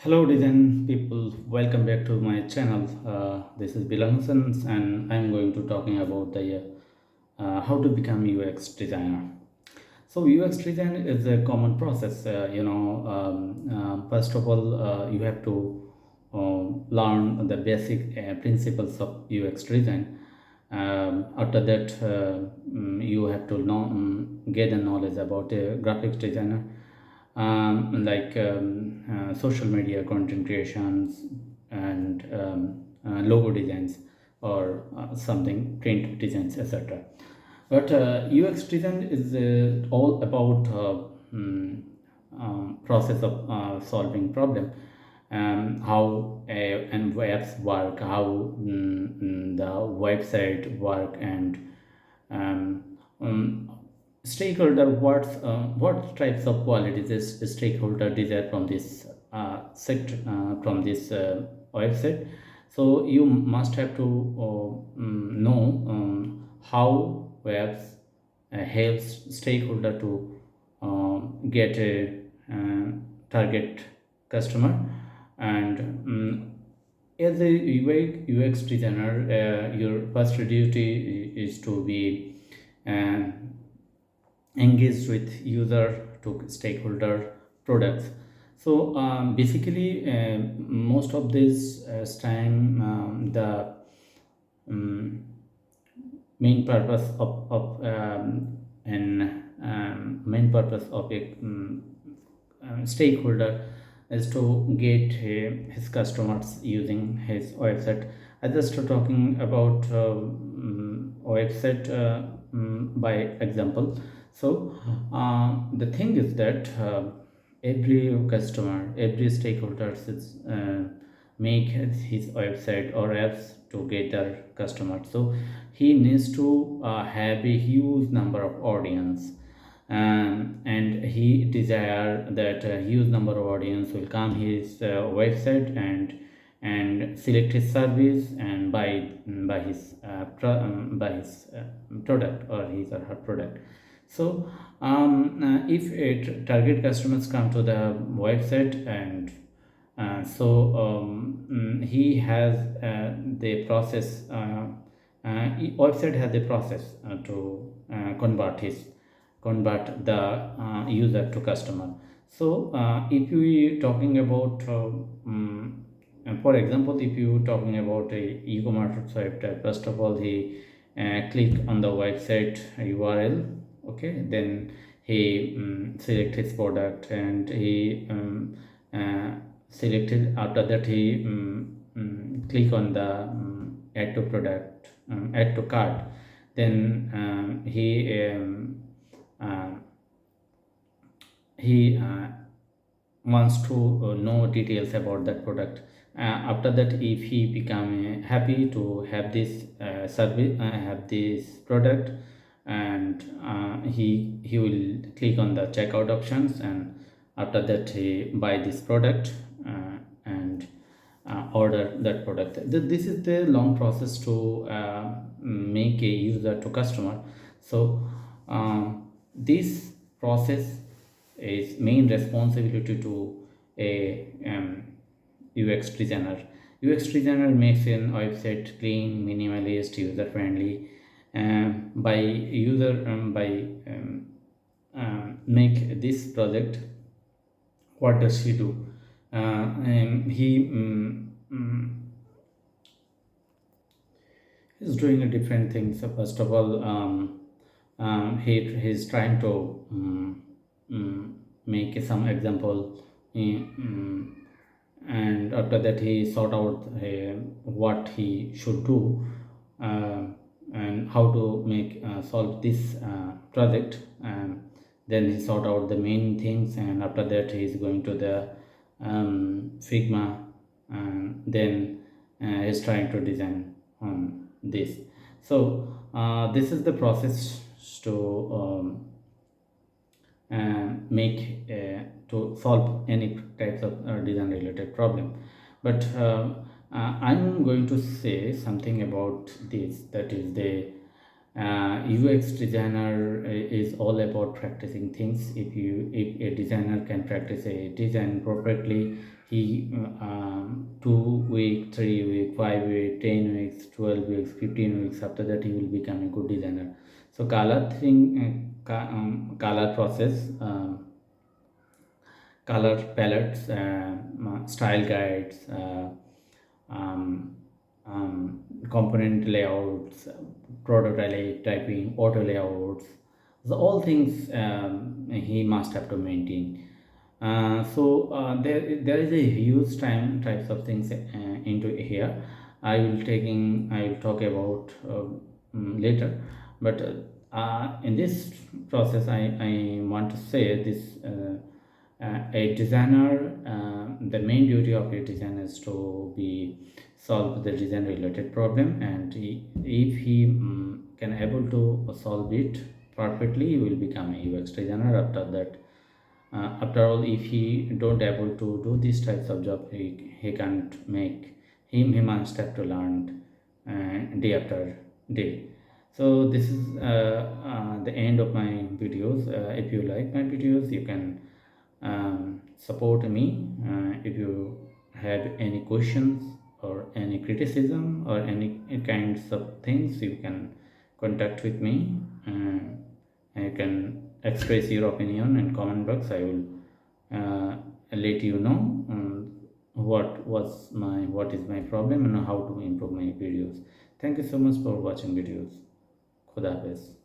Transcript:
Hello, design people. Welcome back to my channel. This is Bellal Hossain, and I'm going to talking about the how to become UX designer. So UX design is a common process. First of all, you have to learn the basic principles of UX design. After that, you have to know, get the knowledge about a graphics designer, like social media content creations and logo designs or something print designs, etc. But UX design is all about process of solving problem, how and webs work, how the website work, and um, um, stakeholder what types of qualities is a stakeholder desire from this sector, from this website. So you must have to know how webs helps stakeholder to get a target customer. And as a UX designer, your first duty is to be uh, engaged with user to stakeholder products. So basically, most of this time, the um, main purpose of main purpose of a stakeholder is to get his customers using his website. I just talking about website by example. So the thing is that every customer, every stakeholder is make his website or apps to get their customers. So he needs to have a huge number of audience, and he desire that a huge number of audience will come his website and select his service and buy his product or his or her product. So if target customers come to the website, and he has the process, website has the process to convert the user to customer. So if we talking about for example, if you talking about a e-commerce website, first of all he click on the website URL. Okay, then he select his product, and he uh, selected. After that he click on the add to product, add to cart. Then uh, he wants to know details about that product. After that, if he become happy to have this service, have this product, and he will click on the checkout options, and after that he buy this product and order that product. This is the long process to make a user to customer. So this process is main responsibility to a UX designer. UX designer makes an website clean, minimalist, user friendly. By user by make this project, what does he do? He is doing a different things. So first of all, he's trying to make some example, and after that he sort out what he should do, uh, and how to make solve this project. Then he sort out the main things, and after that he is going to the Figma, and then he's trying to design this. So this is the process to make to solve any types of design related problem. But I'm going to say something about this, that is the UX designer is all about practicing things. If a designer can practice a design perfectly, he 2 week, 3 week, 5 week, 10 weeks, 12 weeks, 15 weeks. After that, he will become a good designer. So color process. Color palettes, style guides, um, component layouts, product typing, auto layouts. So all things he must have to maintain. There is a huge types of things into here. I will talk about later, but in this process, I want to say this. A designer, the main duty of a designer is to be solve the design related problem, and if he can able to solve it perfectly, he will become a UX designer. After that, after all, if he don't able to do these types of job, he can't make he must have to learn day after day. So this is the end of my videos. If you like my videos, you can support me. If you have any questions or any criticism or any kinds of things, you can contact with me. You can express your opinion in comment box. I will let you know what is my problem and how to improve my videos. Thank you so much for watching videos. Khuda Hafiz.